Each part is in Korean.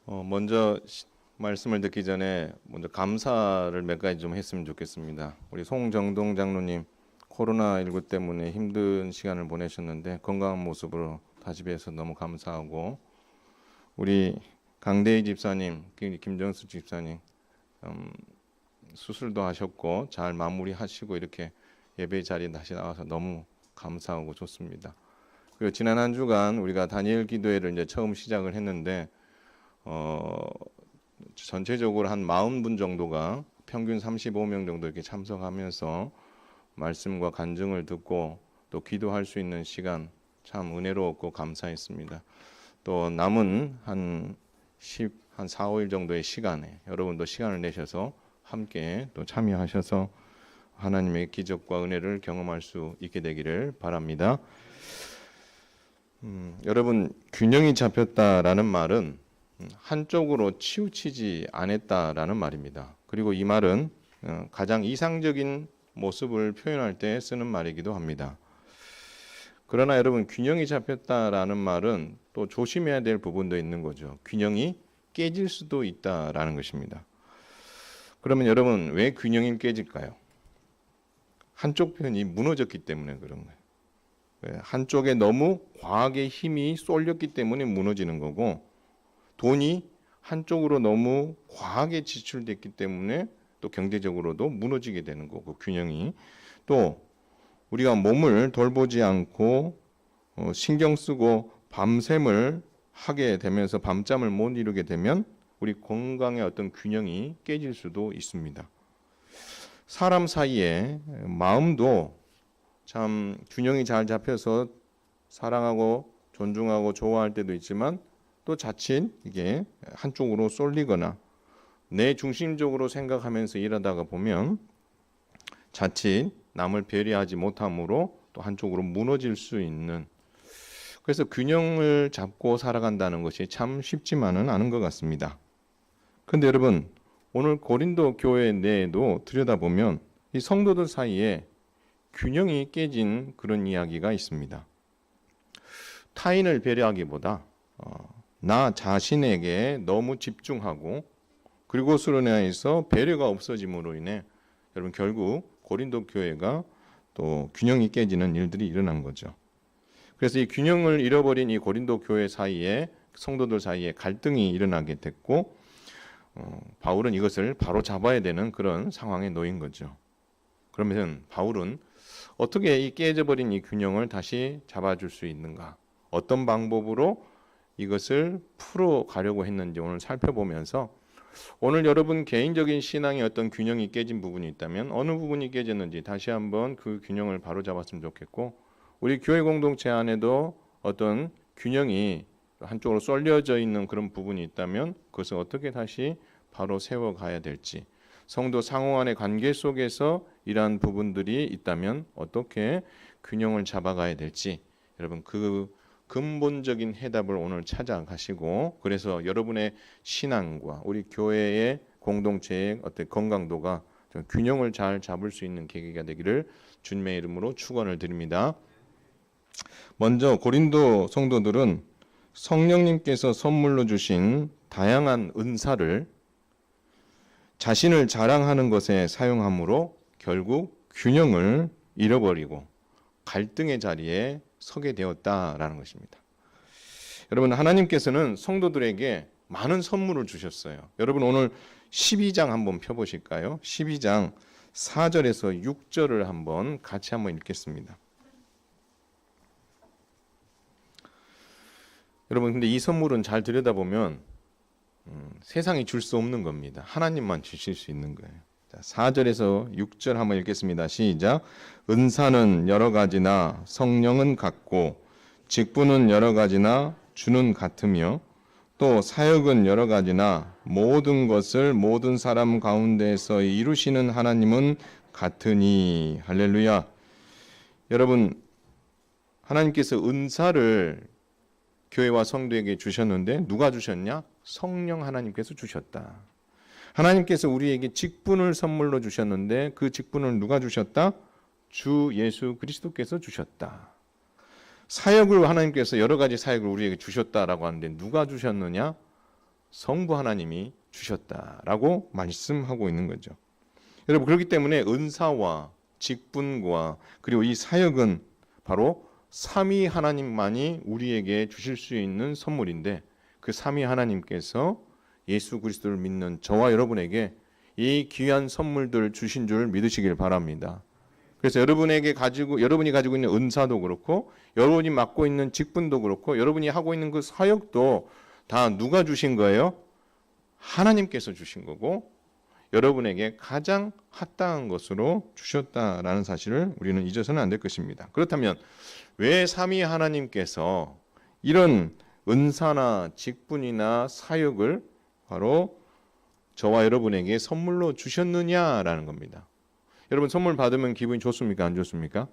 먼저 말씀을 듣기 전에 먼저 감사를 몇 가지 좀 했으면 좋겠습니다. 우리 송정동 장로님 코로나19 때문에 힘든 시간을 보내셨는데 건강한 모습으로 다시 뵈서 너무 감사하고, 우리 강대희 집사님, 김정수 집사님 수술도 하셨고 잘 마무리하시고 이렇게 예배 자리에 다시 나와서 너무 감사하고 좋습니다. 그리고 지난 한 주간 우리가 다니엘 기도회를 이제 처음 시작을 했는데 전체적으로 한 40분 정도가 평균 35명 정도 이렇게 참석하면서 말씀과 간증을 듣고 또 기도할 수 있는 시간 참 은혜로웠고 감사했습니다. 또 남은 한 4, 5일 정도의 시간에 여러분도 시간을 내셔서 함께 또 참여하셔서 하나님의 기적과 은혜를 경험할 수 있게 되기를 바랍니다. 여러분, 균형이 잡혔다라는 말은 한쪽으로 치우치지 않았다라는 말입니다. 그리고 이 말은 가장 이상적인 모습을 표현할 때 쓰는 말이기도 합니다. 그러나 여러분, 균형이 잡혔다라는 말은 또 조심해야 될 부분도 있는 거죠. 균형이 깨질 수도 있다라는 것입니다. 그러면 여러분, 왜 균형이 깨질까요? 한쪽 편이 무너졌기 때문에 그런 거예요. 한쪽에 너무 과하게 힘이 쏠렸기 때문에 무너지는 거고, 돈이 한쪽으로 너무 과하게 지출됐기 때문에 또 경제적으로도 무너지게 되는 거고, 균형이. 또 우리가 몸을 돌보지 않고 신경 쓰고 밤샘을 하게 되면서 밤잠을 못 이루게 되면 우리 건강의 어떤 균형이 깨질 수도 있습니다. 사람 사이에 마음도 참 균형이 잘 잡혀서 사랑하고 존중하고 좋아할 때도 있지만, 또 자칫 이게 한쪽으로 쏠리거나 내 중심적으로 생각하면서 일하다가 보면 자칫 남을 배려하지 못함으로 또 한쪽으로 무너질 수 있는, 그래서 균형을 잡고 살아간다는 것이 참 쉽지만은 않은 것 같습니다. 그런데 여러분, 오늘 고린도 교회 내에도 들여다보면 이 성도들 사이에 균형이 깨진 그런 이야기가 있습니다. 타인을 배려하기보다 나 자신에게 너무 집중하고 그리고 그것으로 인해서 배려가 없어짐으로 인해 여러분 결국 고린도 교회가 또 균형이 깨지는 일들이 일어난 거죠. 그래서 이 균형을 잃어버린 이 고린도 교회 사이에, 성도들 사이에 갈등이 일어나게 됐고, 바울은 이것을 바로 잡아야 되는 그런 상황에 놓인 거죠. 그러면 바울은 어떻게 이 깨져버린 이 균형을 다시 잡아줄 수 있는가? 어떤 방법으로 이것을 풀어가려고 했는지 오늘 살펴보면서, 오늘 여러분 개인적인 신앙의 어떤 균형이 깨진 부분이 있다면 어느 부분이 깨졌는지 다시 한번 그 균형을 바로 잡았으면 좋겠고, 우리 교회 공동체 안에도 어떤 균형이 한쪽으로 쏠려져 있는 그런 부분이 있다면 그것을 어떻게 다시 바로 세워가야 될지, 성도 상호 간의 관계 속에서 이러한 부분들이 있다면 어떻게 균형을 잡아가야 될지, 여러분 그 근본적인 해답을 오늘 찾아가시고, 그래서 여러분의 신앙과 우리 교회의 공동체의 어떤 건강도가 균형을 잘 잡을 수 있는 계기가 되기를 주님의 이름으로 축원을 드립니다. 먼저 고린도 성도들은 성령님께서 선물로 주신 다양한 은사를 자신을 자랑하는 것에 사용함으로 결국 균형을 잃어버리고 갈등의 자리에 서게 되었다라는 것입니다. 여러분, 하나님께서는 성도들에게 많은 선물을 주셨어요. 여러분 오늘 12장 한번 펴보실까요? 12장 4절에서 6절을 한번 같이 한번 읽겠습니다. 여러분, 근데 이 선물은 잘 들여다보면 세상이 줄 수 없는 겁니다. 하나님만 주실 수 있는 거예요. 자, 4절에서 6절 한번 읽겠습니다. 시작. 은사는 여러 가지나 성령은 같고 직분은 여러 가지나 주는 같으며 또 사역은 여러 가지나 모든 것을 모든 사람 가운데서 이루시는 하나님은 같으니. 할렐루야. 여러분, 하나님께서 은사를 교회와 성도에게 주셨는데 누가 주셨냐? 성령 하나님께서 주셨다. 하나님께서 우리에게 직분을 선물로 주셨는데 그 직분을 누가 주셨다? 주 예수 그리스도께서 주셨다. 사역을 하나님께서 여러 가지 사역을 우리에게 주셨다라고 하는데 누가 주셨느냐? 성부 하나님이 주셨다라고 말씀하고 있는 거죠. 여러분, 그렇기 때문에 은사와 직분과 그리고 이 사역은 바로 삼위 하나님만이 우리에게 주실 수 있는 선물인데, 그 삼위 하나님께서 예수 그리스도를 믿는 저와 여러분에게 이 귀한 선물들 주신 줄 믿으시길 바랍니다. 그래서 여러분이 가지고 있는 은사도 그렇고, 여러분이 맡고 있는 직분도 그렇고, 여러분이 하고 있는 그 사역도 다 누가 주신 거예요? 하나님께서 주신 거고, 여러분에게 가장 합당한 것으로 주셨다라는 사실을 우리는 잊어서는 안 될 것입니다. 그렇다면 왜 삼위 하나님께서 이런 은사나 직분이나 사역을 바로 저와 여러분에게 선물로 주셨느냐라는 겁니다. 여러분, 선물 받으면 기분이 좋습니까? 안 좋습니까?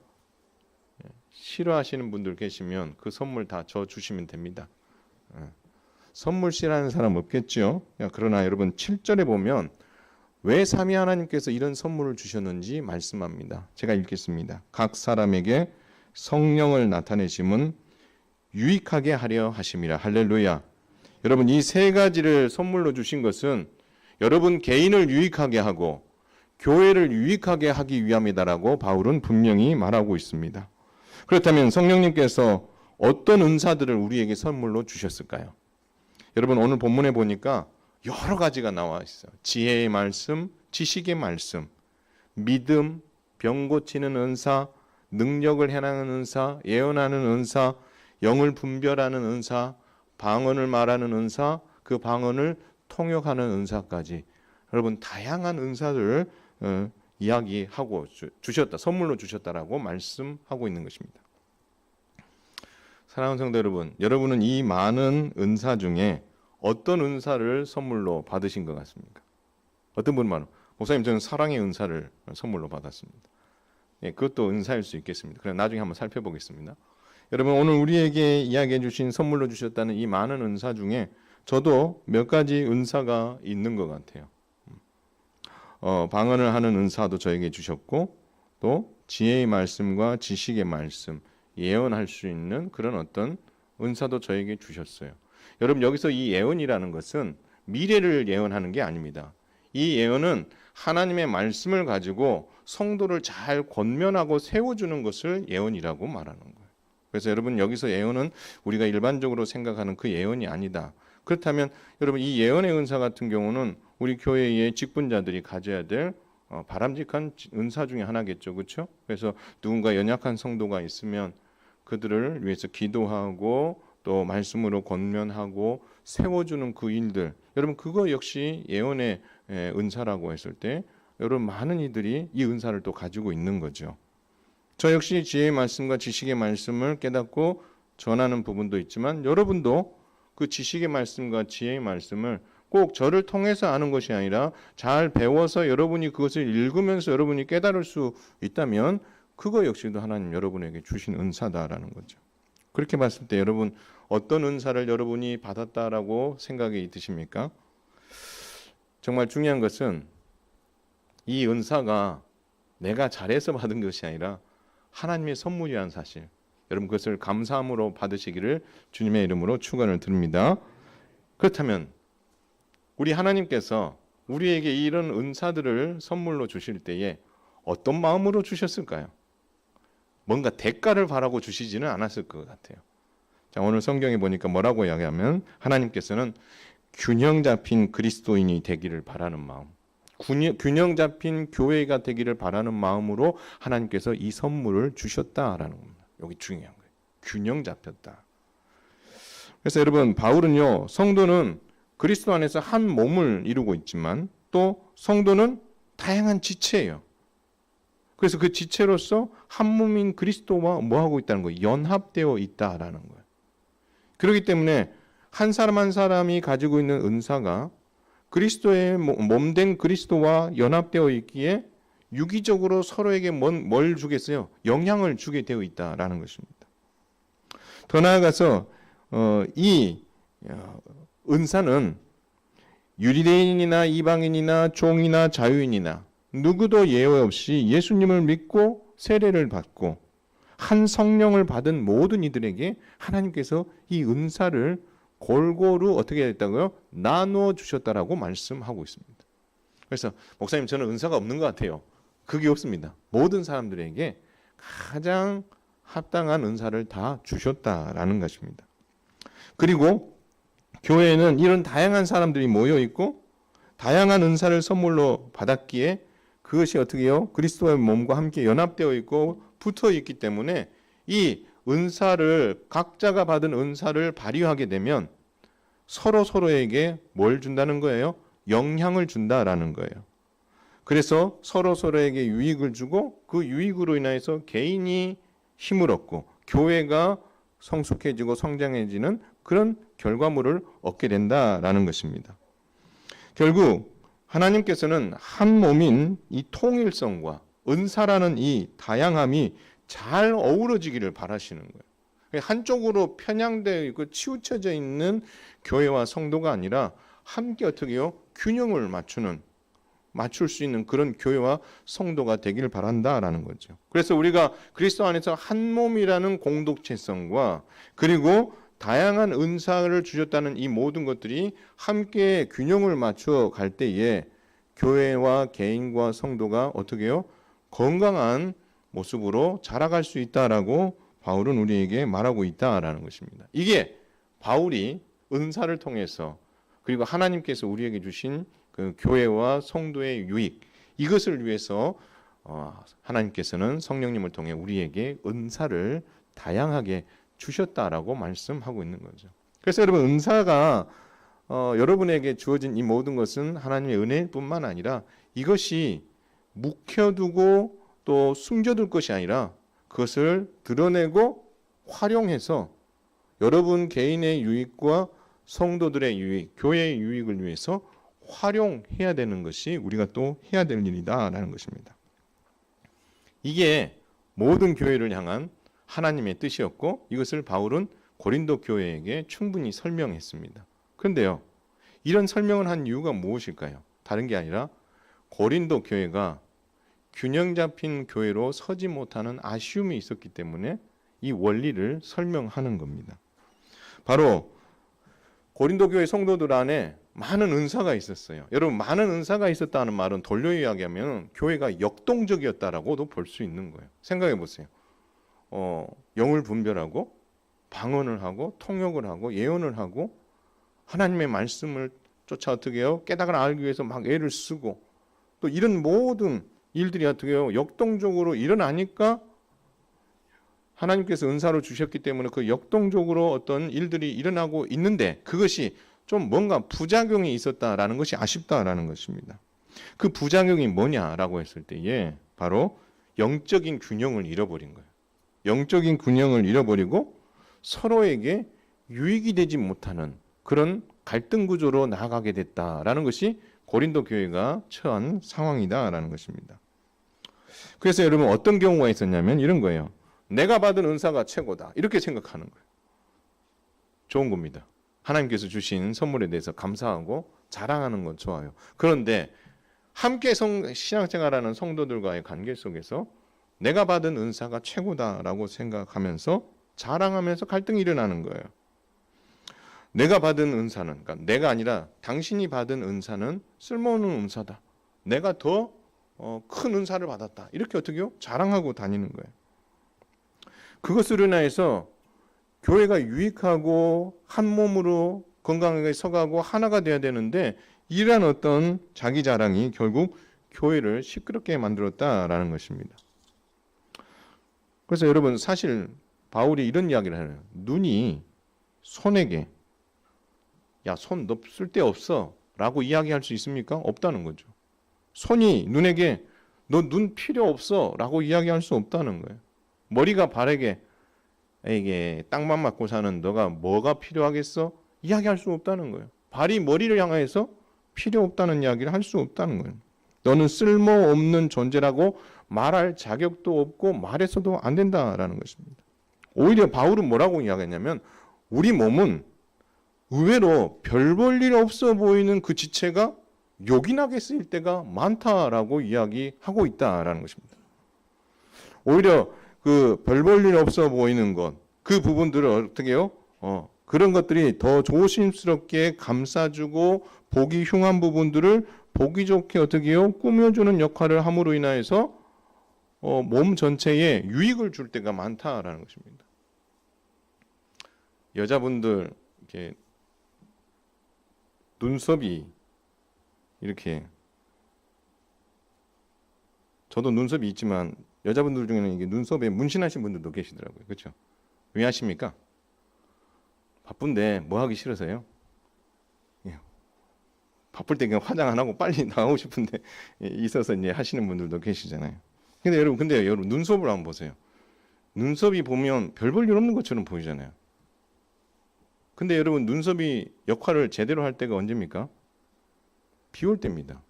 싫어하시는 분들 계시면 그 선물 다 저 주시면 됩니다. 선물 싫어하는 사람 없겠죠? 그러나 여러분, 7절에 보면 왜 삼위 하나님께서 이런 선물을 주셨는지 말씀합니다. 제가 읽겠습니다. 각 사람에게 성령을 나타내심은 유익하게 하려 하심이라. 할렐루야. 여러분, 이 세 가지를 선물로 주신 것은 여러분 개인을 유익하게 하고 교회를 유익하게 하기 위함이다라고 바울은 분명히 말하고 있습니다. 그렇다면 성령님께서 어떤 은사들을 우리에게 선물로 주셨을까요? 여러분, 오늘 본문에 보니까 여러 가지가 나와 있어요. 지혜의 말씀, 지식의 말씀, 믿음, 병 고치는 은사, 능력을 행하는 은사, 예언하는 은사, 영을 분별하는 은사, 방언을 말하는 은사, 그 방언을 통역하는 은사까지, 여러분 다양한 은사들을 이야기하고 주셨다, 선물로 주셨다라고 말씀하고 있는 것입니다. 사랑하는 성도 여러분, 여러분은 이 많은 은사 중에 어떤 은사를 선물로 받으신 것 같습니까? 어떤 분은 말하면, 목사님 저는 사랑의 은사를 선물로 받았습니다. 예, 그것도 은사일 수 있겠습니다. 그럼 나중에 한번 살펴보겠습니다. 여러분, 오늘 우리에게 이야기해 주신 선물로 주셨다는 이 많은 은사 중에 저도 몇 가지 은사가 있는 것 같아요. 방언을 하는 은사도 저에게 주셨고, 또 지혜의 말씀과 지식의 말씀, 예언할 수 있는 그런 어떤 은사도 저에게 주셨어요. 여러분, 여기서 이 예언이라는 것은 미래를 예언하는 게 아닙니다. 이 예언은 하나님의 말씀을 가지고 성도를 잘 권면하고 세워주는 것을 예언이라고 말하는 거예요. 그래서 여러분, 여기서 예언은 우리가 일반적으로 생각하는 그 예언이 아니다. 그렇다면 여러분, 이 예언의 은사 같은 경우는 우리 교회의 직분자들이 가져야 될 바람직한 은사 중에 하나겠죠. 그렇죠? 그래서 누군가 연약한 성도가 있으면 그들을 위해서 기도하고 또 말씀으로 권면하고 세워주는 그 일들, 여러분 그거 역시 예언의 은사라고 했을 때 여러분 많은 이들이 이 은사를 또 가지고 있는 거죠. 저 역시 지혜의 말씀과 지식의 말씀을 깨닫고 전하는 부분도 있지만, 여러분도 그 지식의 말씀과 지혜의 말씀을 꼭 저를 통해서 아는 것이 아니라 잘 배워서 여러분이 그것을 읽으면서 여러분이 깨달을 수 있다면 그거 역시도 하나님 여러분에게 주신 은사다라는 거죠. 그렇게 봤을 때 여러분 어떤 은사를 여러분이 받았다라고 생각이 드십니까? 정말 중요한 것은 이 은사가 내가 잘해서 받은 것이 아니라 하나님의 선물이라는 사실, 여러분 그것을 감사함으로 받으시기를 주님의 이름으로 축원을 드립니다. 그렇다면 우리 하나님께서 우리에게 이런 은사들을 선물로 주실 때에 어떤 마음으로 주셨을까요? 뭔가 대가를 바라고 주시지는 않았을 것 같아요. 자, 오늘 성경에 보니까 뭐라고 이야기하면 하나님께서는 균형 잡힌 그리스도인이 되기를 바라는 마음, 균형 잡힌 교회가 되기를 바라는 마음으로 하나님께서 이 선물을 주셨다라는 겁니다. 여기 중요한 거예요. 균형 잡혔다. 그래서 여러분, 바울은요, 성도는 그리스도 안에서 한 몸을 이루고 있지만 또 성도는 다양한 지체예요. 그래서 그 지체로서 한 몸인 그리스도와 뭐 하고 있다는 거예요? 연합되어 있다라는 거예요. 그렇기 때문에 한 사람 한 사람이 가지고 있는 은사가 그리스도의 몸된 그리스도와 연합되어 있기에 유기적으로 서로에게 뭘 주겠어요? 영향을 주게 되어 있다라는 것입니다. 더 나아가서 이 은사는 유대인이나 이방인이나 종이나 자유인이나 누구도 예외 없이 예수님을 믿고 세례를 받고 한 성령을 받은 모든 이들에게 하나님께서 이 은사를 골고루 어떻게 했다고요? 나누어 주셨다라고 말씀하고 있습니다. 그래서 목사님 저는 은사가 없는 것 같아요. 그게 없습니다. 모든 사람들에게 가장 합당한 은사를 다 주셨다라는 것입니다. 그리고 교회에는 이런 다양한 사람들이 모여 있고 다양한 은사를 선물로 받았기에 그것이 어떻게 해요? 그리스도의 몸과 함께 연합되어 있고 붙어 있기 때문에 이 은사를 각자가 받은 은사를 발휘하게 되면 서로에게 뭘 준다는 거예요? 영향을 준다라는 거예요. 그래서 서로에게 유익을 주고 그 유익으로 인해서 개인이 힘을 얻고 교회가 성숙해지고 성장해지는 그런 결과물을 얻게 된다라는 것입니다. 결국 하나님께서는 한 몸인 이 통일성과 은사라는 이 다양함이 잘 어우러지기를 바라시는 거예요. 한쪽으로 편향되어 있고 치우쳐져 있는 교회와 성도가 아니라 함께 어떻게 해요? 균형을 맞출 수 있는 그런 교회와 성도가 되기를 바란다라는 거죠. 그래서 우리가 그리스도 안에서 한 몸이라는 공동체성과 그리고 다양한 은사를 주셨다는 이 모든 것들이 함께 균형을 맞춰 갈 때에 교회와 개인과 성도가 어떻게 해요? 건강한 모습으로 자라갈 수 있다라고 바울은 우리에게 말하고 있다라는 것입니다. 이게 바울이 은사를 통해서 그리고 하나님께서 우리에게 주신 그 교회와 성도의 유익 이것을 위해서 하나님께서는 성령님을 통해 우리에게 은사를 다양하게 주셨다라고 말씀하고 있는 거죠. 그래서 여러분 은사가 여러분에게 주어진 이 모든 것은 하나님의 은혜뿐만 아니라 이것이 묵혀두고 또 숨겨둘 것이 아니라 그것을 드러내고 활용해서 여러분 개인의 유익과 성도들의 유익, 교회의 유익을 위해서 활용해야 되는 것이 우리가 또 해야 될 일이다라는 것입니다. 이게 모든 교회를 향한 하나님의 뜻이었고 이것을 바울은 고린도 교회에게 충분히 설명했습니다. 그런데요, 이런 설명을 한 이유가 무엇일까요? 다른 게 아니라 고린도 교회가 균형 잡힌 교회로 서지 못하는 아쉬움이 있었기 때문에 이 원리를 설명하는 겁니다. 바로 고린도 교회 성도들 안에 많은 은사가 있었어요. 여러분 많은 은사가 있었다는 말은 돌려 이야기하면 교회가 역동적이었다라고도 볼 수 있는 거예요. 생각해 보세요. 영을 분별하고 방언을 하고 통역을 하고 예언을 하고 하나님의 말씀을 쫓아 어떻게 해요? 깨달아 알기 위해서 막 애를 쓰고 또 이런 모든 일들이 어떻게 해요? 역동적으로 일어나니까 하나님께서 은사로 주셨기 때문에 그 역동적으로 어떤 일들이 일어나고 있는데 그것이 좀 뭔가 부작용이 있었다라는 것이 아쉽다라는 것입니다. 그 부작용이 뭐냐라고 했을 때에 바로 영적인 균형을 잃어버린 거예요. 영적인 균형을 잃어버리고 서로에게 유익이 되지 못하는 그런 갈등 구조로 나아가게 됐다라는 것이 고린도 교회가 처한 상황이다라는 것입니다. 그래서 여러분 어떤 경우가 있었냐면 이런 거예요. 내가 받은 은사가 최고다 이렇게 생각하는 거예요. 좋은 겁니다. 하나님께서 주신 선물에 대해서 감사하고 자랑하는 건 좋아요. 그런데 함께 신앙생활하는 성도들과의 관계 속에서 내가 받은 은사가 최고다라고 생각하면서 자랑하면서 갈등이 일어나는 거예요. 내가 받은 은사는 그러니까 내가 아니라 당신이 받은 은사는 쓸모없는 은사다. 내가 더 큰 은사를 받았다. 이렇게 어떻게요? 자랑하고 다니는 거예요. 그것으로 인해서 교회가 유익하고 한 몸으로 건강하게 서가고 하나가 돼야 되는데 이러한 어떤 자기 자랑이 결국 교회를 시끄럽게 만들었다라는 것입니다. 그래서 여러분 사실 바울이 이런 이야기를 해요. 눈이 손에게 야, 손 너 쓸데없어 라고 이야기할 수 있습니까? 없다는 거죠. 손이 눈에게 너 눈 필요 없어 라고 이야기할 수 없다는 거예요. 머리가 발에게 이게 땅만 맞고 사는 너가 뭐가 필요하겠어? 이야기할 수 없다는 거예요. 발이 머리를 향해서 필요 없다는 이야기를 할 수 없다는 거예요. 너는 쓸모없는 존재라고 말할 자격도 없고 말해서도 안 된다라는 것입니다. 오히려 바울은 뭐라고 이야기했냐면 우리 몸은 의외로 별 볼 일 없어 보이는 그 지체가 요긴하게 쓰일 때가 많다라고 이야기하고 있다라는 것입니다. 오히려 그 별 볼 일 없어 보이는 것, 그 부분들을 어떻게 해요? 그런 것들이 더 조심스럽게 감싸주고 보기 흉한 부분들을 보기 좋게 어떻게 해요? 꾸며주는 역할을 함으로 인하여서 몸 전체에 유익을 줄 때가 많다라는 것입니다. 여자분들 이렇게 눈썹이 이렇게, 저도 눈썹이 있지만 여자분들 중에는 이게 눈썹에 문신하신 분들도 계시더라고요. 그렇죠? 왜 하십니까? 바쁜데 뭐 하기 싫어서요? 예. 바쁠 때 그냥 화장 안 하고 빨리 나가고 싶은데 있어서 이제 하시는 분들도 계시잖아요. 근데 여러분 눈썹을 한번 보세요. 눈썹이 보면 별 볼 일 없는 것처럼 보이잖아요. 근데 여러분 눈썹이 역할을 제대로 할 때가 언제입니까? 비 올 때입니다.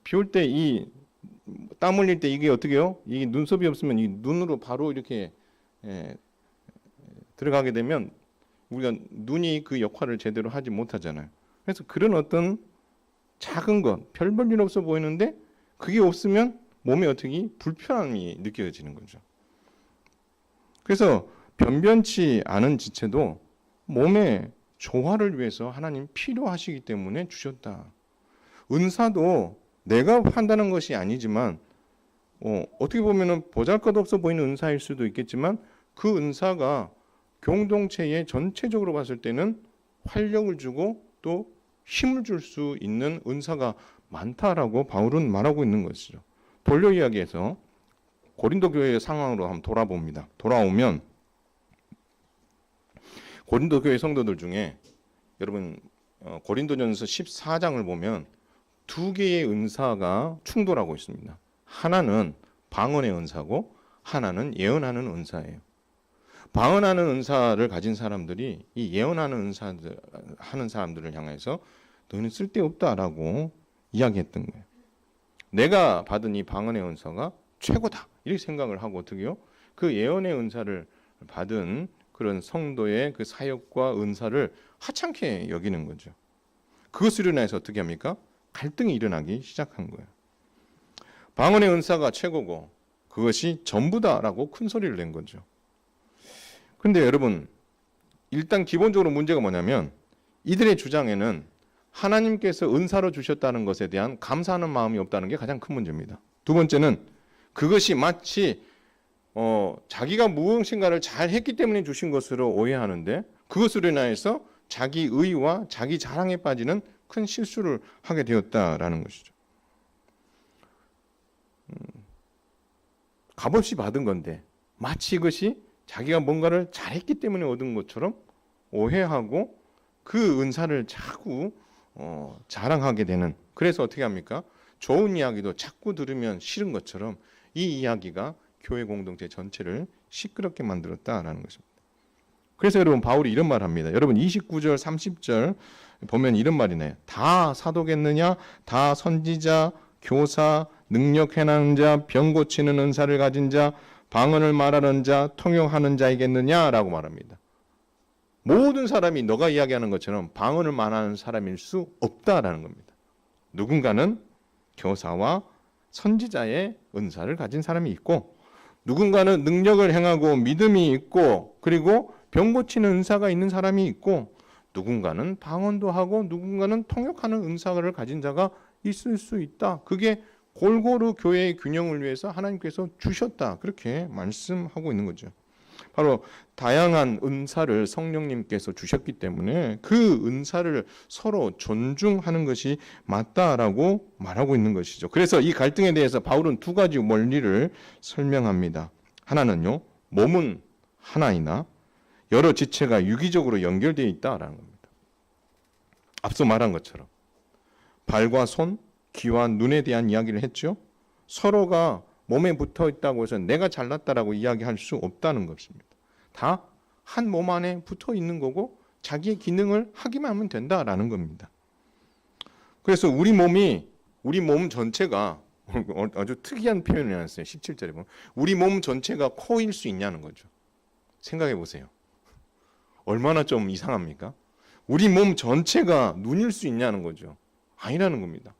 비 올 때 땀 흘릴 때 이게 어떻게 해요? 이 눈썹이 없으면 이 눈으로 바로 이렇게 들어가게 되면 우리가 눈이 그 역할을 제대로 하지 못하잖아요. 그래서 그런 어떤 작은 것, 별 볼 일 없어 보이는데 그게 없으면 몸에 어떻게 불편함이 느껴지는 거죠. 그래서 변변치 않은 지체도 몸의 조화를 위해서 하나님 필요하시기 때문에 주셨다. 은사도 내가 한다는 것이 아니지만 어떻게 보면 보잘것없어 보이는 은사일 수도 있겠지만 그 은사가 공동체에 전체적으로 봤을 때는 활력을 주고 또 힘을 줄 수 있는 은사가 많다라고 바울은 말하고 있는 것이죠. 돌려 이야기해서 고린도 교회의 상황으로 한번 돌아봅니다. 돌아오면 고린도 교회 성도들 중에 여러분 고린도전서 14장을 보면 두 개의 은사가 충돌하고 있습니다. 하나는 방언의 은사고 하나는 예언하는 은사예요. 방언하는 은사를 가진 사람들이 이 예언하는 은사들 하는 사람들을 향해서 너는 쓸데없다라고 이야기했던 거예요. 내가 받은 이 방언의 은사가 최고다 이렇게 생각을 하고 어떻게요? 그 예언의 은사를 받은 그런 성도의 그 사역과 은사를 하찮게 여기는 거죠. 그것으로 인해서 어떻게 합니까? 갈등이 일어나기 시작한 거예요. 방언의 은사가 최고고 그것이 전부다라고 큰 소리를 낸 거죠. 그런데 여러분 일단 기본적으로 문제가 뭐냐면 이들의 주장에는 하나님께서 은사로 주셨다는 것에 대한 감사하는 마음이 없다는 게 가장 큰 문제입니다. 두 번째는 그것이 마치 자기가 무엇인가를 잘 했기 때문에 주신 것으로 오해하는데 그것으로 인하여서 자기 의와 자기 자랑에 빠지는 큰 실수를 하게 되었다라는 것이죠. 값없이 받은 건데 마치 이것이 자기가 뭔가를 잘했기 때문에 얻은 것처럼 오해하고 그 은사를 자꾸 자랑하게 되는, 그래서 어떻게 합니까? 좋은 이야기도 자꾸 들으면 싫은 것처럼 이 이야기가 교회 공동체 전체를 시끄럽게 만들었다라는 것입니다. 그래서 여러분 바울이 이런 말을 합니다. 여러분 29절 30절 보면 이런 말이 나요. 다 사도겠느냐? 다 선지자, 교사, 능력 행하는 자, 병 고치는 은사를 가진 자, 방언을 말하는 자, 통역하는 자이겠느냐라고 말합니다. 모든 사람이 너가 이야기하는 것처럼 방언을 말하는 사람일 수 없다라는 겁니다. 누군가는 교사와 선지자의 은사를 가진 사람이 있고 누군가는 능력을 행하고 믿음이 있고 그리고 병 고치는 은사가 있는 사람이 있고 누군가는 방언도 하고 누군가는 통역하는 은사를 가진 자가 있을 수 있다. 그게 골고루 교회의 균형을 위해서 하나님께서 주셨다. 그렇게 말씀하고 있는 거죠. 바로 다양한 은사를 성령님께서 주셨기 때문에 그 은사를 서로 존중하는 것이 맞다라고 말하고 있는 것이죠. 그래서 이 갈등에 대해서 바울은 두 가지 원리를 설명합니다. 하나는요, 몸은 하나이나 여러 지체가 유기적으로 연결되어 있다라는 겁니다. 앞서 말한 것처럼 발과 손, 귀와 눈에 대한 이야기를 했죠. 서로가 몸에 붙어 있다고 해서 내가 잘났다라고 이야기할 수 없다는 것입니다. 다 한 몸 안에 붙어 있는 거고 자기의 기능을 하기만 하면 된다라는 겁니다. 그래서 우리 몸 전체가 아주 특이한 표현을 해놨어요. 17절에 보면 우리 몸 전체가 코일 수 있냐는 거죠. 생각해 보세요. 얼마나 좀 이상합니까? 우리 몸 전체가 눈일 수 있냐는 거죠. 아니라는 겁니다.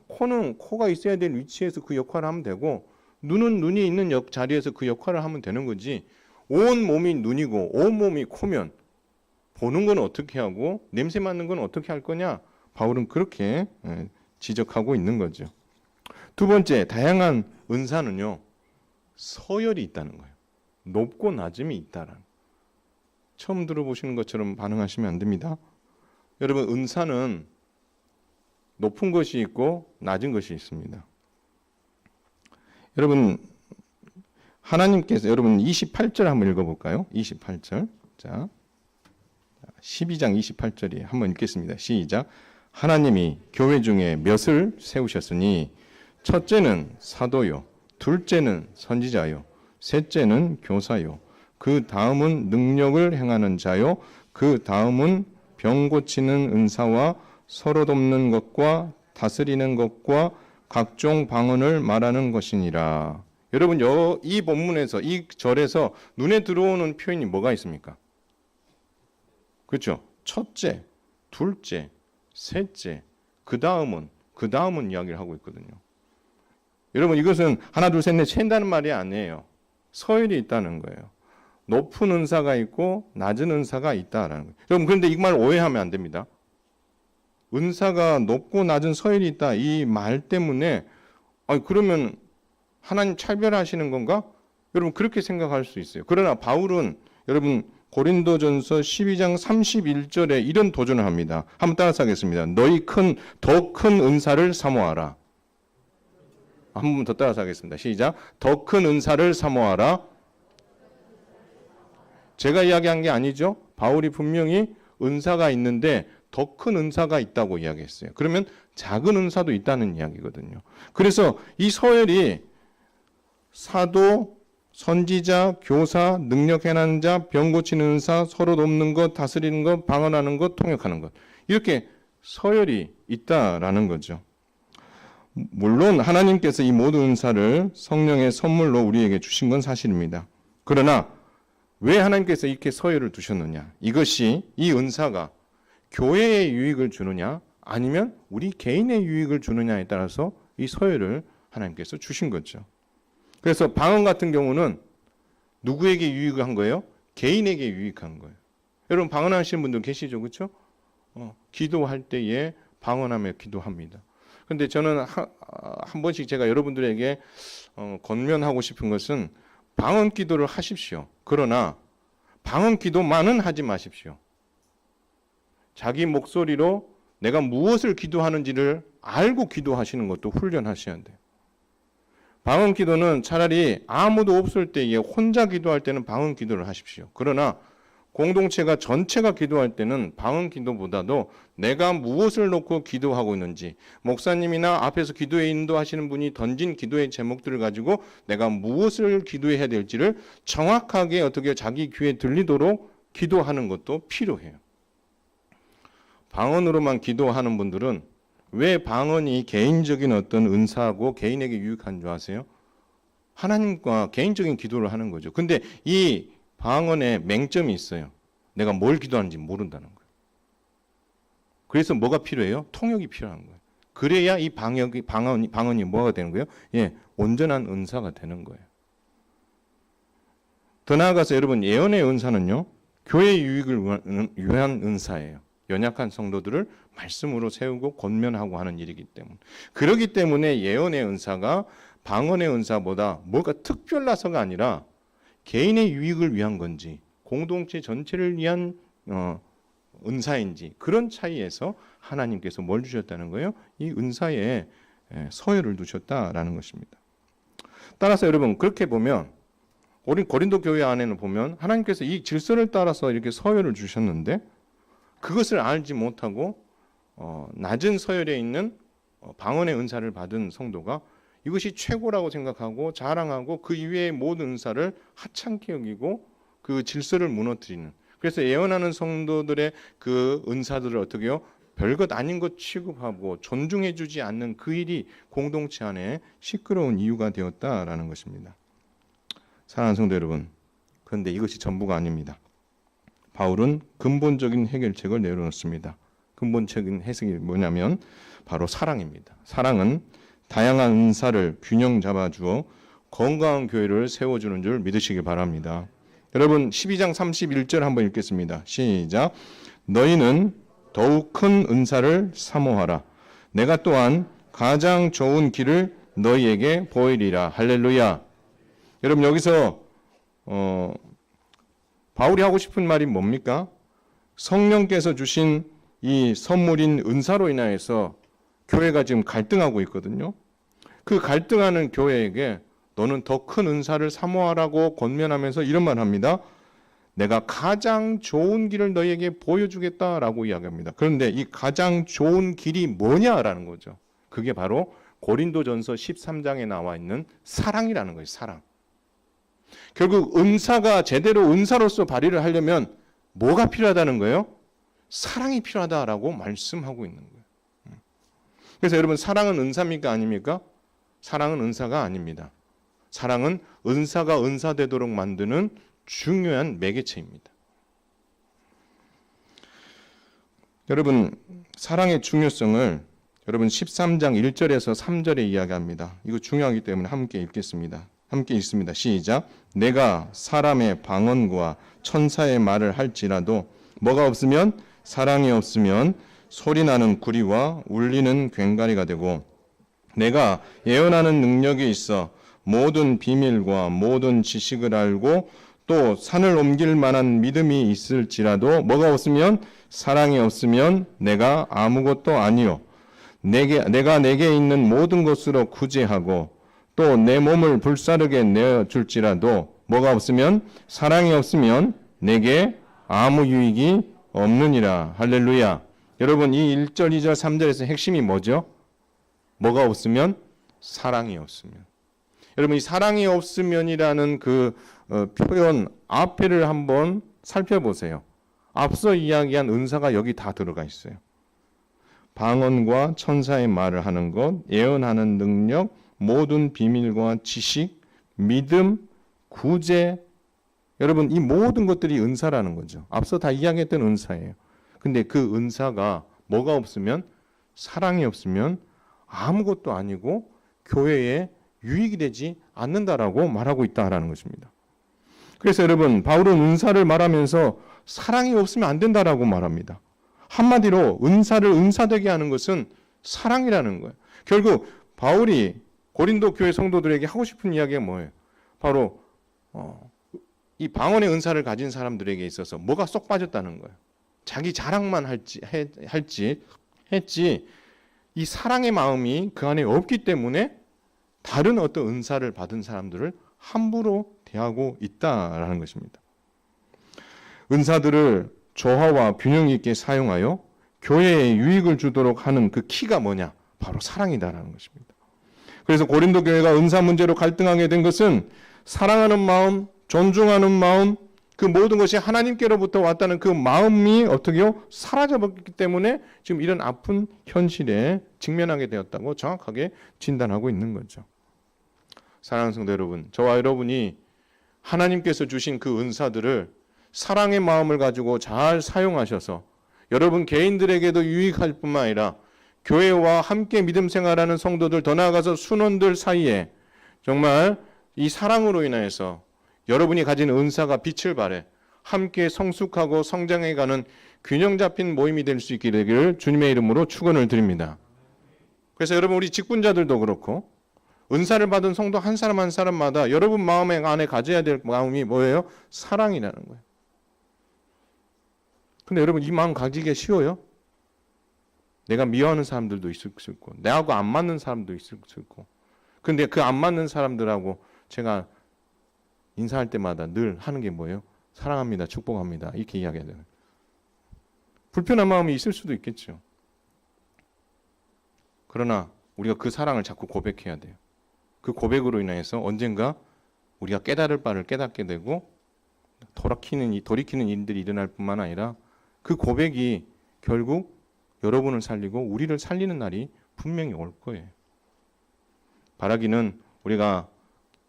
코는 코가 있어야 될 위치에서 그 역할을 하면 되고 눈은 눈이 있는 자리에서 그 역할을 하면 되는 거지 온 몸이 눈이고 온 몸이 코면 보는 건 어떻게 하고 냄새 맡는 건 어떻게 할 거냐? 바울은 그렇게 지적하고 있는 거죠. 두 번째, 다양한 은사는요, 서열이 있다는 거예요. 높고 낮음이 있다라는. 처음 들어보시는 것처럼 반응하시면 안 됩니다. 여러분, 은사는 높은 것이 있고 낮은 것이 있습니다. 여러분, 하나님께서, 여러분 28절 한번 읽어볼까요? 28절. 자, 12장 28절이 한번 읽겠습니다. 시작. 하나님이 교회 중에 몇을 세우셨으니 첫째는 사도요, 둘째는 선지자요, 셋째는 교사요, 그 다음은 능력을 행하는 자요, 그 다음은 병 고치는 은사와 서로 돕는 것과 다스리는 것과 각종 방언을 말하는 것이니라. 여러분, 이 본문에서, 이 절에서 눈에 들어오는 표현이 뭐가 있습니까? 그렇죠? 첫째, 둘째, 셋째, 그 다음은 이야기를 하고 있거든요. 여러분, 이것은 하나, 둘, 셋, 넷 챈다는 말이 아니에요. 서열이 있다는 거예요. 높은 은사가 있고 낮은 은사가 있다라는 거예요. 여러분, 그런데 이 말 오해하면 안 됩니다. 은사가 높고 낮은 서열이 있다, 이 말 때문에 그러면 하나님 차별하시는 건가? 여러분, 그렇게 생각할 수 있어요. 그러나 바울은 여러분 고린도전서 12장 31절에 이런 도전을 합니다. 한번 따라서 하겠습니다. 너희 더 큰 은사를 사모하라. 한 번 더 따라서 하겠습니다. 시작. 더 큰 은사를 사모하라. 제가 이야기한 게 아니죠. 바울이 분명히 은사가 있는데 더 큰 은사가 있다고 이야기했어요. 그러면 작은 은사도 있다는 이야기거든요. 그래서 이 서열이 사도, 선지자, 교사, 능력 행하는 자, 병 고치는 은사, 서로 돕는 것, 다스리는 것, 방언하는 것, 통역하는 것, 이렇게 서열이 있다라는 거죠. 물론 하나님께서 이 모든 은사를 성령의 선물로 우리에게 주신 건 사실입니다. 그러나 왜 하나님께서 이렇게 서열을 두셨느냐? 이 은사가 교회에 유익을 주느냐 아니면 우리 개인의 유익을 주느냐에 따라서 이 서열을 하나님께서 주신 거죠. 그래서 방언 같은 경우는 누구에게 유익을 한 거예요? 개인에게 유익한 거예요. 여러분, 방언하시는 분들 계시죠? 그렇죠? 기도할 때에 방언하며 기도합니다. 그런데 저는 한 번씩 제가 여러분들에게 권면하고 싶은 것은 방언 기도를 하십시오. 그러나 방언 기도만은 하지 마십시오. 자기 목소리로 내가 무엇을 기도하는지를 알고 기도하시는 것도 훈련하셔야 돼요. 방언 기도는 차라리 아무도 없을 때에 혼자 기도할 때는 방언 기도를 하십시오. 그러나 공동체가 전체가 기도할 때는 방언 기도보다도 내가 무엇을 놓고 기도하고 있는지, 목사님이나 앞에서 기도에 인도하시는 분이 던진 기도의 제목들을 가지고 내가 무엇을 기도해야 될지를 정확하게 어떻게 자기 귀에 들리도록 기도하는 것도 필요해요. 방언으로만 기도하는 분들은 왜 방언이 개인적인 어떤 은사하고 개인에게 유익한 줄 아세요? 하나님과 개인적인 기도를 하는 거죠. 근데 이 방언에 맹점이 있어요. 내가 뭘 기도하는지 모른다는 거예요. 그래서 뭐가 필요해요? 통역이 필요한 거예요. 그래야 이 방언이 뭐가 되는 거예요? 온전한 은사가 되는 거예요. 더 나아가서 여러분, 예언의 은사는요, 교회 유익을 위한 은사예요. 연약한 성도들을 말씀으로 세우고 권면하고 하는 일이기 때문에. 그렇기 때문에 예언의 은사가 방언의 은사보다 뭐가 특별나서가 아니라 개인의 유익을 위한 건지 공동체 전체를 위한 은사인지 그런 차이에서 하나님께서 뭘 주셨다는 거예요? 이 은사에 서열을 두셨다라는 것입니다. 따라서 여러분, 그렇게 보면 우리 고린도 교회 안에는 보면 하나님께서 이 질서를 따라서 이렇게 서열을 주셨는데 그것을 알지 못하고 낮은 서열에 있는 방언의 은사를 받은 성도가 이것이 최고라고 생각하고 자랑하고 그 이외의 모든 은사를 하찮게 여기고 그 질서를 무너뜨리는, 그래서 예언하는 성도들의 그 은사들을 어떻게 해요? 별것 아닌 것 취급하고 존중해주지 않는 그 일이 공동체 안에 시끄러운 이유가 되었다라는 것입니다. 사랑하는 성도 여러분, 그런데 이것이 전부가 아닙니다. 바울은 근본적인 해결책을 내려놓습니다. 근본적인 해석이 뭐냐면 바로 사랑입니다. 사랑은 다양한 은사를 균형 잡아주어 건강한 교회를 세워주는 줄 믿으시기 바랍니다. 여러분 12장 31절 한번 읽겠습니다. 시작. 너희는 더욱 큰 은사를 사모하라. 내가 또한 가장 좋은 길을 너희에게 보이리라. 할렐루야. 여러분 여기서 바울이 하고 싶은 말이 뭡니까? 성령께서 주신 이 선물인 은사로 인하여서 교회가 지금 갈등하고 있거든요. 그 갈등하는 교회에게 너는 더 큰 은사를 사모하라고 권면하면서 이런 말 합니다. 내가 가장 좋은 길을 너희에게 보여주겠다라고 이야기합니다. 그런데 이 가장 좋은 길이 뭐냐라는 거죠. 그게 바로 고린도전서 13장에 나와 있는 사랑이라는 거예요. 사랑. 결국 은사가 제대로 은사로서 발휘를 하려면 뭐가 필요하다는 거예요? 사랑이 필요하다라고 말씀하고 있는 거예요. 그래서 여러분 사랑은 은사입니까? 아닙니까? 사랑은 은사가 아닙니다. 사랑은 은사가 은사되도록 만드는 중요한 매개체입니다. 여러분 사랑의 중요성을 여러분 13장 1절에서 3절에 이야기합니다. 이거 중요하기 때문에 함께 읽겠습니다. 함께 읽습니다. 시작. 내가 사람의 방언과 천사의 말을 할지라도 뭐가 없으면 사랑이 없으면 소리나는 구리와 울리는 괭가리가 되고 내가 예언하는 능력이 있어 모든 비밀과 모든 지식을 알고 또 산을 옮길 만한 믿음이 있을지라도 뭐가 없으면 사랑이 없으면 내가 아무것도 아니요 내가 내게 있는 모든 것으로 구제하고 또 내 몸을 불사르게 내어줄지라도 뭐가 없으면 사랑이 없으면 내게 아무 유익이 없느니라. 할렐루야. 여러분 이 1절, 2절, 3절에서 핵심이 뭐죠? 뭐가 없으면 사랑이 없으면. 여러분 이 사랑이 없으면이라는 그 표현 앞에를 한번 살펴보세요. 앞서 이야기한 은사가 여기 다 들어가 있어요. 방언과 천사의 말을 하는 것, 예언하는 능력, 모든 비밀과 지식, 믿음, 구제. 여러분 이 모든 것들이 은사라는 거죠. 앞서 다 이야기했던 은사예요. 근데 그 은사가 뭐가 없으면 사랑이 없으면 아무것도 아니고 교회에 유익이 되지 않는다라고 말하고 있다라는 것입니다. 그래서 여러분 바울은 은사를 말하면서 사랑이 없으면 안 된다라고 말합니다. 한마디로 은사를 은사되게 하는 것은 사랑이라는 거예요. 결국 바울이 고린도 교회 성도들에게 하고 싶은 이야기가 뭐예요? 바로 이 방언의 은사를 가진 사람들에게 있어서 뭐가 쏙 빠졌다는 거예요. 자기 자랑만 했지 이 사랑의 마음이 그 안에 없기 때문에 다른 어떤 은사를 받은 사람들을 함부로 대하고 있다라는 것입니다. 은사들을 조화와 균형 있게 사용하여 교회에 유익을 주도록 하는 그 키가 뭐냐? 바로 사랑이다라는 것입니다. 그래서 고린도 교회가 은사 문제로 갈등하게 된 것은 사랑하는 마음, 존중하는 마음, 그 모든 것이 하나님께로부터 왔다는 그 마음이 어떻게요? 사라져버렸기 때문에 지금 이런 아픈 현실에 직면하게 되었다고 정확하게 진단하고 있는 거죠. 사랑하는 성도 여러분, 저와 여러분이 하나님께서 주신 그 은사들을 사랑의 마음을 가지고 잘 사용하셔서 여러분 개인들에게도 유익할 뿐만 아니라 교회와 함께 믿음 생활하는 성도들, 더 나아가서 순원들 사이에 정말 이 사랑으로 인해서 여러분이 가진 은사가 빛을 발해 함께 성숙하고 성장해가는 균형 잡힌 모임이 될 수 있게 되기를 주님의 이름으로 축원을 드립니다. 그래서 여러분 우리 직분자들도 그렇고 은사를 받은 성도 한 사람 한 사람마다 여러분 마음 안에 가져야 될 마음이 뭐예요? 사랑이라는 거예요. 근데 여러분 이 마음 가지기가 쉬워요? 내가 미워하는 사람들도 있을 수 있고 내하고 안 맞는 사람도 있을 수 있고 근데 그 안 맞는 사람들하고 제가 인사할 때마다 늘 하는 게 뭐예요? 사랑합니다. 축복합니다. 이렇게 이야기해야 돼요. 불편한 마음이 있을 수도 있겠죠. 그러나 우리가 그 사랑을 자꾸 고백해야 돼요. 그 고백으로 인해서 언젠가 우리가 깨달을 바를 깨닫게 되고 돌이키는 일들이 일어날 뿐만 아니라 그 고백이 결국 여러분을 살리고 우리를 살리는 날이 분명히 올 거예요. 바라기는 우리가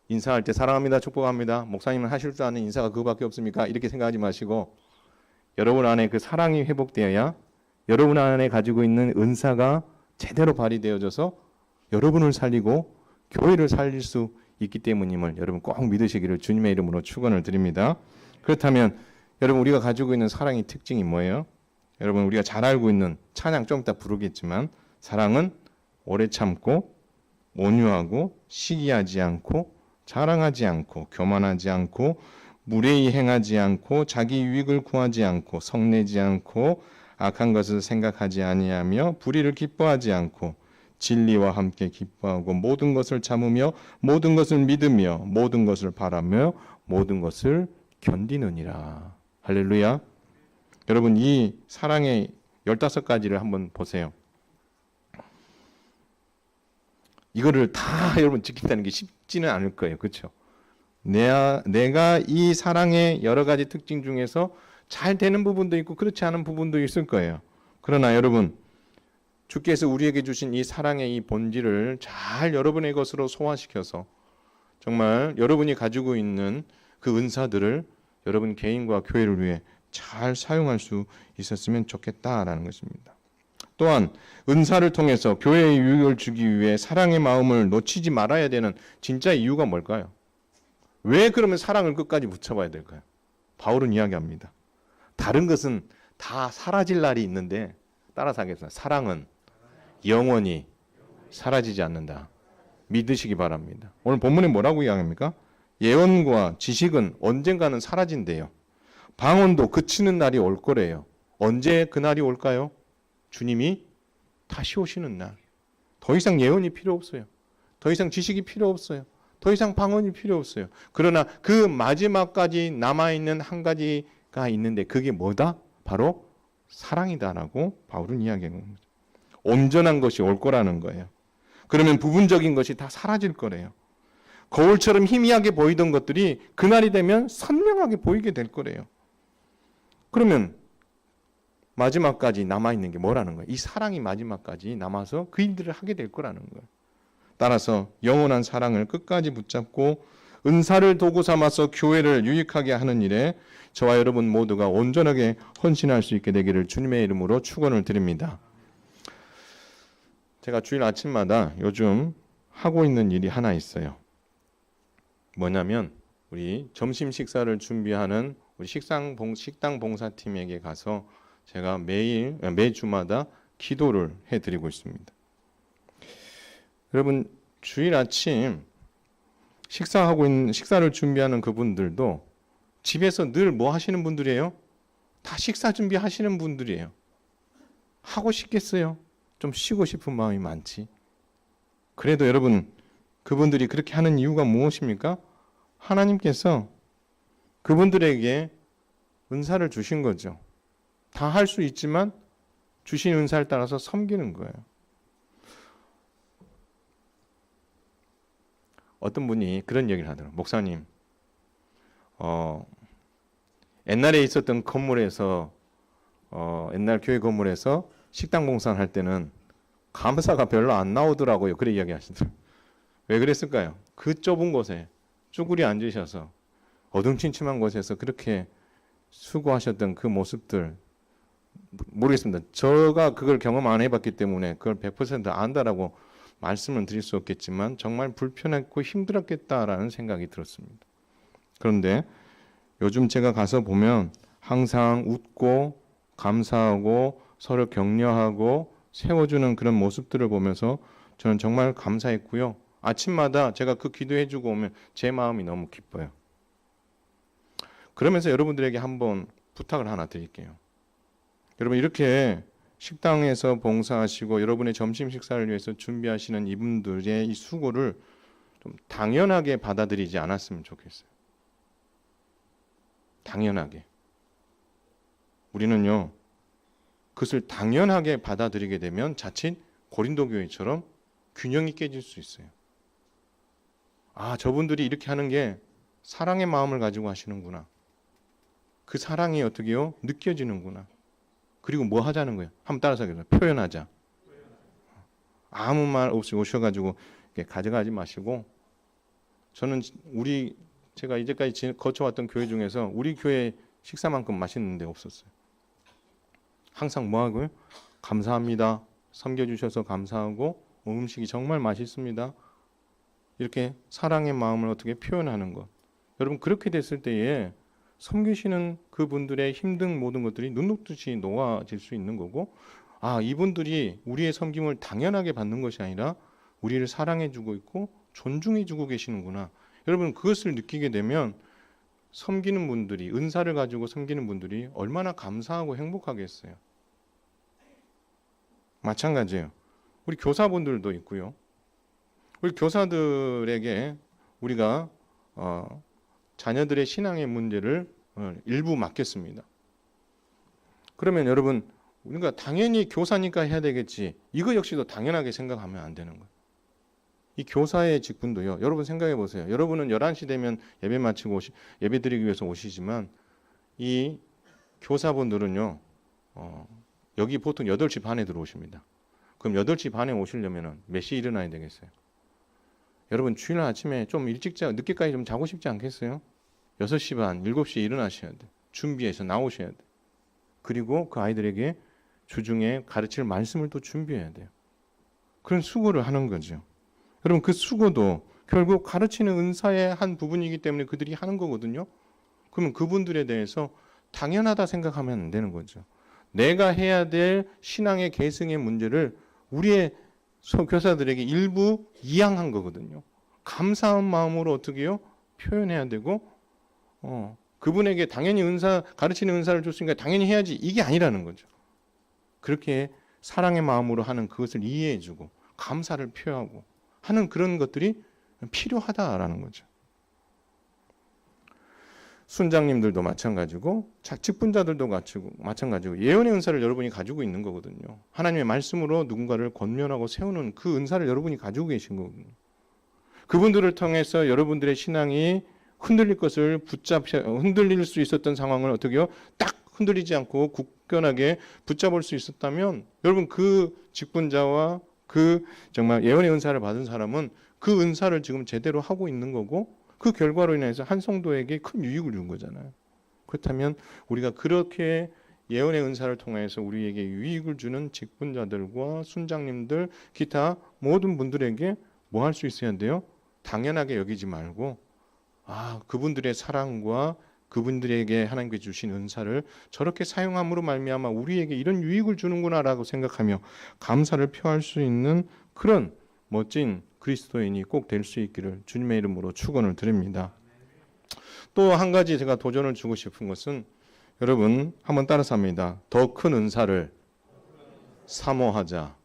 인사할 때 사랑합니다, 축복합니다. 목사님은 하실 줄 아는 인사가 그거밖에 없습니까? 이렇게 생각하지 마시고 여러분 안에 그 사랑이 회복되어야 여러분 안에 가지고 있는 은사가 제대로 발휘되어져서 여러분을 살리고 교회를 살릴 수 있기 때문임을 여러분 꼭 믿으시기를 주님의 이름으로 축원을 드립니다. 그렇다면 여러분 우리가 가지고 있는 사랑의 특징이 뭐예요? 여러분 우리가 잘 알고 있는 찬양 좀 이따 부르겠지만 사랑은 오래 참고 온유하고 시기하지 않고 자랑하지 않고 교만하지 않고 무례히 행하지 않고 자기 유익을 구하지 않고 성내지 않고 악한 것을 생각하지 아니하며 불의를 기뻐하지 않고 진리와 함께 기뻐하고 모든 것을 참으며 모든 것을 믿으며 모든 것을 바라며 모든 것을 견디느니라. 할렐루야. 여러분 이 사랑의 15가지를 한번 보세요. 이거를 다 여러분 지킨다는 게 쉽지는 않을 거예요. 그렇죠? 내가 이 사랑의 여러 가지 특징 중에서 잘 되는 부분도 있고 그렇지 않은 부분도 있을 거예요. 그러나 여러분 주께서 우리에게 주신 이 사랑의 이 본질을 잘 여러분의 것으로 소화시켜서 정말 여러분이 가지고 있는 그 은사들을 여러분 개인과 교회를 위해 잘 사용할 수 있었으면 좋겠다라는 것입니다. 또한 은사를 통해서 교회의 유익을 주기 위해 사랑의 마음을 놓치지 말아야 되는 진짜 이유가 뭘까요? 왜 그러면 사랑을 끝까지 붙여봐야 될까요? 바울은 이야기합니다. 다른 것은 다 사라질 날이 있는데 따라서 하겠습니다. 사랑은 영원히 사라지지 않는다. 믿으시기 바랍니다. 오늘 본문에 뭐라고 이야기합니까? 예언과 지식은 언젠가는 사라진대요. 방언도 그치는 날이 올 거래요. 언제 그 날이 올까요? 주님이 다시 오시는 날. 더 이상 예언이 필요 없어요. 더 이상 지식이 필요 없어요. 더 이상 방언이 필요 없어요. 그러나 그 마지막까지 남아있는 한 가지가 있는데 그게 뭐다? 바로 사랑이다라고 바울은 이야기하는 겁니다. 온전한 것이 올 거라는 거예요. 그러면 부분적인 것이 다 사라질 거래요. 거울처럼 희미하게 보이던 것들이 그날이 되면 선명하게 보이게 될 거래요. 그러면 마지막까지 남아있는 게 뭐라는 거예요? 이 사랑이 마지막까지 남아서 그 일들을 하게 될 거라는 거예요. 따라서 영원한 사랑을 끝까지 붙잡고 은사를 도구 삼아서 교회를 유익하게 하는 일에 저와 여러분 모두가 온전하게 헌신할 수 있게 되기를 주님의 이름으로 축원을 드립니다. 제가 주일 아침마다 요즘 하고 있는 일이 하나 있어요. 뭐냐면 우리 점심 식사를 준비하는 우리 식당 봉사팀에게 가서 제가 매주마다 기도를 해드리고 있습니다. 여러분 주일 아침 식사를 준비하는 그분들도 집에서 늘 뭐 하시는 분들이에요? 다 식사 준비하시는 분들이에요. 하고 싶겠어요? 좀 쉬고 싶은 마음이 많지. 그래도 여러분 그분들이 그렇게 하는 이유가 무엇입니까? 하나님께서 그분들에게 은사를 주신 거죠. 다 할 수 있지만 주신 은사를 따라서 섬기는 거예요. 어떤 분이 그런 얘기를 하더라고요. 목사님, 옛날에 있었던 건물에서 옛날 교회 건물에서 식당 봉사를 할 때는 감사가 별로 안 나오더라고요. 그래 이야기하시더라고요. 왜 그랬을까요? 그 좁은 곳에 쭈그리 앉으셔서 어둠침침한 곳에서 그렇게 수고하셨던 그 모습들 모르겠습니다. 제가 그걸 경험 안 해봤기 때문에 그걸 100% 안다라고 말씀을 드릴 수 없겠지만 정말 불편했고 힘들었겠다라는 생각이 들었습니다. 그런데 요즘 제가 가서 보면 항상 웃고 감사하고 서로 격려하고 세워주는 그런 모습들을 보면서 저는 정말 감사했고요. 아침마다 제가 그 기도해주고 오면 제 마음이 너무 기뻐요. 그러면서 여러분들에게 한번 부탁을 하나 드릴게요. 여러분 이렇게 식당에서 봉사하시고 여러분의 점심 식사를 위해서 준비하시는 이분들의 이 수고를 좀 당연하게 받아들이지 않았으면 좋겠어요. 당연하게. 우리는요. 그것을 당연하게 받아들이게 되면 자칫 고린도 교회처럼 균형이 깨질 수 있어요. 아, 저분들이 이렇게 하는 게 사랑의 마음을 가지고 하시는구나. 그 사랑이 어떻게요? 느껴지는구나. 그리고 뭐 하자는 거예요? 한번 따라서 하겠습니다. 표현하자. 아무 말 없이 오셔가지고 가져가지 마시고 저는 제가 이제까지 거쳐왔던 교회 중에서 우리 교회 식사만큼 맛있는 데 없었어요. 항상 뭐 하고요? 감사합니다. 섬겨주셔서 감사하고 음식이 정말 맛있습니다. 이렇게 사랑의 마음을 어떻게 표현하는 것. 여러분 그렇게 됐을 때에 섬기시는 그분들의 힘든 모든 것들이 눈 녹듯이 녹아질 수 있는 거고, 아, 이분들이 우리의 섬김을 당연하게 받는 것이 아니라 우리를 사랑해주고 있고 존중해주고 계시는구나. 여러분, 그것을 느끼게 되면 섬기는 분들이, 은사를 가지고 섬기는 분들이 얼마나 감사하고 행복하겠어요. 마찬가지예요. 우리 교사분들도 있고요. 우리 교사들에게 우리가 자녀들의 신앙의 문제를 일부 맡겼습니다. 그러면 여러분, 우리가 당연히 교사니까 해야 되겠지, 이거 역시도 당연하게 생각하면 안 되는 거예요. 이 교사의 직분도요. 여러분 생각해 보세요. 여러분은 11시 되면 예배 마치고 예배 드리기 위해서 오시지만 이 교사분들은요. 여기 보통 8시 반에 들어오십니다. 그럼 8시 반에 오시려면 몇 시에 일어나야 되겠어요? 여러분 주일날 아침에 좀 일찍 늦게까지 좀 자고 싶지 않겠어요? 6시 반, 7시에 일어나셔야 돼. 준비해서 나오셔야 돼. 그리고 그 아이들에게 주중에 가르칠 말씀을 또 준비해야 돼요. 그런 수고를 하는 거죠. 여러분 그 수고도 결국 가르치는 은사의 한 부분이기 때문에 그들이 하는 거거든요. 그러면 그분들에 대해서 당연하다 생각하면 안 되는 거죠. 내가 해야 될 신앙의 계승의 문제를 우리의 교사들에게 일부 이양한 거거든요. 감사한 마음으로 어떻게 해요? 표현해야 되고 그분에게 당연히 가르치는 은사를 줬으니까 당연히 해야지, 이게 아니라는 거죠. 그렇게 사랑의 마음으로 하는 그것을 이해해주고 감사를 표하고 하는 그런 것들이 필요하다라는 거죠. 순장님들도 마찬가지고 직분자들도 마찬가지고 예언의 은사를 여러분이 가지고 있는 거거든요. 하나님의 말씀으로 누군가를 권면하고 세우는 그 은사를 여러분이 가지고 계신 거거든요. 그분들을 통해서 여러분들의 신앙이 흔들릴 수 있었던 상황을 어떻게 해요? 딱 흔들리지 않고 굳건하게 붙잡을 수 있었다면 여러분 그 직분자와 그 정말 예언의 은사를 받은 사람은 그 은사를 지금 제대로 하고 있는 거고 그 결과로 인해서 한 성도에게 큰 유익을 준 거잖아요. 그렇다면 우리가 그렇게 예언의 은사를 통해서 우리에게 유익을 주는 직분자들과 순장님들, 기타 모든 분들에게 뭐 할 수 있어야 돼요? 당연하게 여기지 말고 그분들의 사랑과 그분들에게 하나님께 주신 은사를 저렇게 사용함으로 말미암아 우리에게 이런 유익을 주는구나라고 생각하며 감사를 표할 수 있는 그런 멋진 그리스도인이 꼭 될 수 있기를 주님의 이름으로 축원을 드립니다. 또 한 가지 제가 도전을 주고 싶은 것은 여러분 한번 따라서 합니다. 더 큰 은사를 사모하자.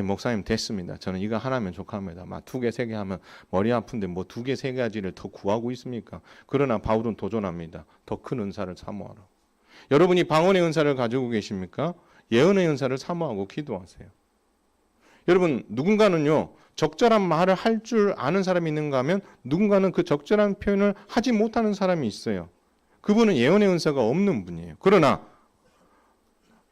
목사님 됐습니다. 저는 이거 하나면 족합니다. 막 2개, 3개 하면 머리 아픈데 뭐 2개, 3가지를 더 구하고 있습니까? 그러나 바울은 도전합니다. 더 큰 은사를 사모하라. 여러분이 방언의 은사를 가지고 계십니까? 예언의 은사를 사모하고 기도하세요. 여러분 누군가는요 적절한 말을 할 줄 아는 사람이 있는가 하면 누군가는 그 적절한 표현을 하지 못하는 사람이 있어요. 그분은 예언의 은사가 없는 분이에요. 그러나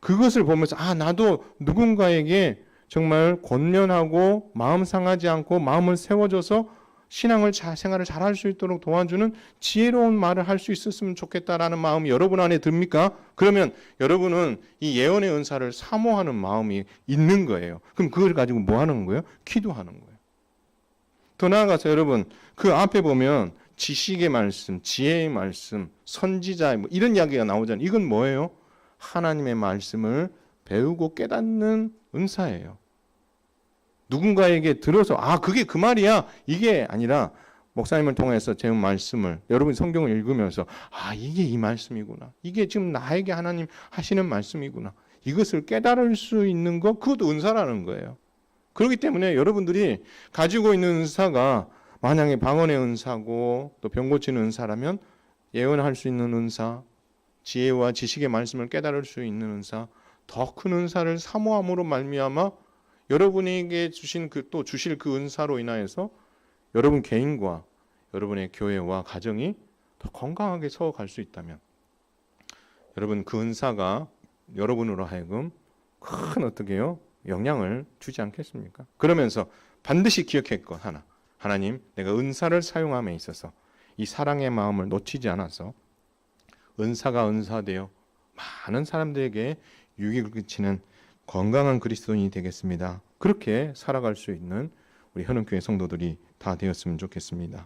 그것을 보면서 나도 누군가에게 정말 권면하고 마음 상하지 않고 마음을 세워줘서 생활을 잘 할 수 있도록 도와주는 지혜로운 말을 할 수 있었으면 좋겠다라는 마음이 여러분 안에 듭니까? 그러면 여러분은 이 예언의 은사를 사모하는 마음이 있는 거예요. 그럼 그걸 가지고 뭐 하는 거예요? 기도하는 거예요. 더 나아가서 여러분 그 앞에 보면 지식의 말씀, 지혜의 말씀, 선지자 이런 이야기가 나오잖아요. 이건 뭐예요? 하나님의 말씀을 배우고 깨닫는 은사예요. 누군가에게 들어서 그게 그 말이야 이게 아니라 목사님을 통해서 제 말씀을 여러분이 성경을 읽으면서 이게 이 말씀이구나, 이게 지금 나에게 하나님 하시는 말씀이구나, 이것을 깨달을 수 있는 것, 그것도 은사라는 거예요. 그렇기 때문에 여러분들이 가지고 있는 은사가 만약에 방언의 은사고 또 병 고치는 은사라면 예언할 수 있는 은사, 지혜와 지식의 말씀을 깨달을 수 있는 은사, 더 큰 은사를 사모함으로 말미암아 여러분에게 주신 또 주실 그 은사로 인하여서 여러분 개인과 여러분의 교회와 가정이 더 건강하게 서어갈 수 있다면 여러분 그 은사가 여러분으로 하여금 큰 어떻게 해요? 영향을 주지 않겠습니까? 그러면서 반드시 기억할 것 하나, 하나님 내가 은사를 사용함에 있어서 이 사랑의 마음을 놓치지 않아서 은사가 은사되어 많은 사람들에게 유익을 끼치는 건강한 그리스도인이 되겠습니다. 그렇게 살아갈 수 있는 우리 현흥교회 성도들이 다 되었으면 좋겠습니다.